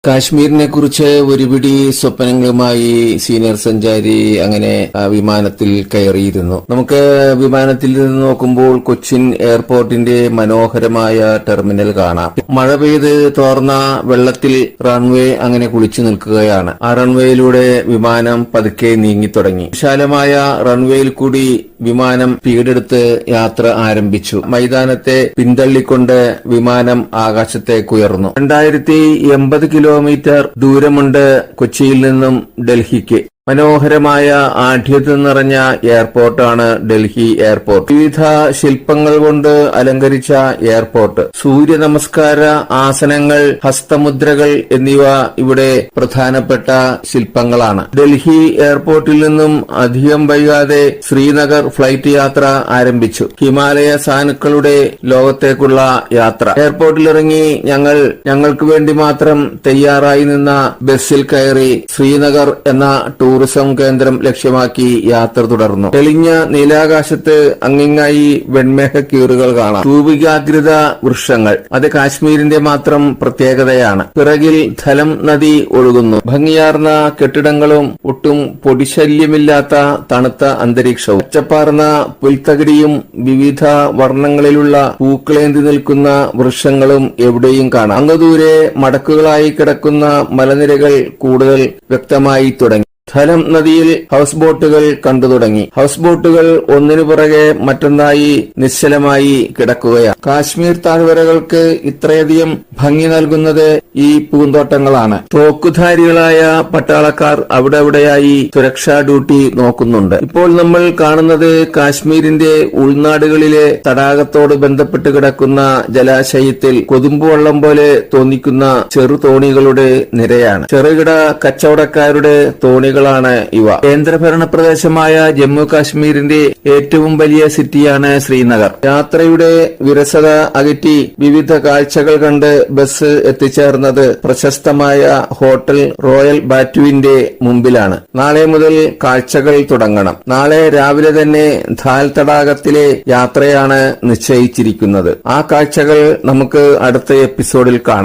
കാശ്മീരിനെ കുറിച്ച് ഒരുപിടി സ്വപ്നങ്ങളുമായി സീനിയർ സഞ്ചാരി അങ്ങനെ വിമാനത്തിൽ കയറിയിരുന്നു. നമുക്ക് വിമാനത്തിൽ നിന്ന് നോക്കുമ്പോൾ കൊച്ചിൻ എയർപോർട്ടിന്റെ മനോഹരമായ ടെർമിനൽ കാണാം. മഴ പെയ്ത് തോർന്ന വെള്ളത്തിൽ റൺവേ അങ്ങനെ കുളിച്ചു നിൽക്കുകയാണ്. ആ റൺവേയിലൂടെ വിമാനം പതുക്കെ നീങ്ങിത്തുടങ്ങി. വിശാലമായ റൺവേയിൽ കൂടി വിമാനം സ്പീഡെടുത്ത് യാത്ര ആരംഭിച്ചു. മൈതാനത്തെ പിന്തള്ളിക്കൊണ്ട് വിമാനം ആകാശത്തേക്കുയർന്നു. 2080 കിലോമീറ്റർ ദൂരമുണ്ട് കൊച്ചിയിൽ നിന്നും ഡൽഹിക്ക്. മനോഹരമായ ആഢ്യത്വം നിറഞ്ഞ എയർപോർട്ടാണ് ഡൽഹി എയർപോർട്ട്. വിവിധ ശില്പങ്ങൾ കൊണ്ട് അലങ്കരിച്ച എയർപോർട്ട്. സൂര്യ നമസ്കാര ആസനങ്ങൾ, ഹസ്തമുദ്രകൾ എന്നിവ ഇവിടെ പ്രധാനപ്പെട്ട ശില്പങ്ങളാണ്. ഡൽഹി എയർപോർട്ടിൽ നിന്നും അധികം വൈകാതെ ശ്രീനഗർ ഫ്ലൈറ്റ് യാത്ര ആരംഭിച്ചു. ഹിമാലയ സാനുക്കളുടെ ലോകത്തേക്കുള്ള യാത്ര. എയർപോർട്ടിലിറങ്ങി ഞങ്ങൾക്ക് വേണ്ടി മാത്രം തയ്യാറായി നിന്ന ബസ്സിൽ കയറി ശ്രീനഗർ എന്ന ടൂറിസം കേന്ദ്രം ലക്ഷ്യമാക്കി യാത്ര തുടർന്നു. തെളിഞ്ഞ നീലാകാശത്ത് അങ്ങിങ്ങായി വെൺമേഘക്കീറുകൾ കാണാം. തൂപികാഗ്രത വൃക്ഷങ്ങൾ. അത് കാശ്മീരിന്റെ മാത്രം പ്രത്യേകതയാണ്. പിറകിൽ ധലം നദി ഒഴുകുന്നു. ഭംഗിയാർന്ന കെട്ടിടങ്ങളും ഒട്ടും പൊടിശല്യമില്ലാത്ത തണുത്ത അന്തരീക്ഷവും. പച്ചപ്പാർന്ന പുൽത്തകിടിയും വിവിധ വർണ്ണങ്ങളിലുള്ള പൂക്കളേന്തി നിൽക്കുന്ന വൃക്ഷങ്ങളും എവിടെയും കാണാം. അങ്ങുദൂരെ മടക്കുകളായി കിടക്കുന്ന മലനിരകൾ കൂടുതൽ വ്യക്തമായി തുടങ്ങി. ധലം നദിയിൽ ഹൌസ് ബോട്ടുകൾ കണ്ടു തുടങ്ങി. ഹൌസ് ബോട്ടുകൾ ഒന്നിനു പുറകെ മറ്റൊന്നായി നിശ്ചലമായി കിടക്കുകയാണ്. കാശ്മീർ താഴ്വരകൾക്ക് ഇത്രയധികം ഭംഗി നൽകുന്നത് ഈ പൂന്തോട്ടങ്ങളാണ്. തോക്കുധാരികളായ പട്ടാളക്കാർ അവിടെയായി സുരക്ഷാ ഡ്യൂട്ടി നോക്കുന്നുണ്ട്. ഇപ്പോൾ നമ്മൾ കാണുന്നത് കാശ്മീരിന്റെ ഉൾനാടുകളിലെ തടാകത്തോട് ബന്ധപ്പെട്ട് കിടക്കുന്ന ജലാശയത്തിൽ കൊതുമ്പുവെള്ളം പോലെ തോന്നിക്കുന്ന ചെറുതോണികളുടെ നിരയാണ്. ചെറുകിട കച്ചവടക്കാരുടെ തോണികളാണ് ഇവ. കേന്ദ്രഭരണ പ്രദേശമായ ജമ്മു കാശ്മീരിന്റെ ഏറ്റവും വലിയ സിറ്റിയാണ് ശ്രീനഗർ. യാത്രയുടെ വിരസത അകറ്റി വിവിധ കാഴ്ചകൾ കണ്ട് ബസ് എത്തിച്ചേർന്നത് പ്രശസ്തമായ ഹോട്ടൽ റോയൽ ബാറ്റുവിന്റെ മുമ്പിലാണ്. നാളെ മുതൽ കാഴ്ചകൾ തുടങ്ങണം. നാളെ രാവിലെ തന്നെ ധാൽ തടാകത്തിലെ യാത്രയാണ് നിശ്ചയിച്ചിരിക്കുന്നത്. ആ കാഴ്ചകൾ നമുക്ക് അടുത്ത എപ്പിസോഡിൽ കാണാം.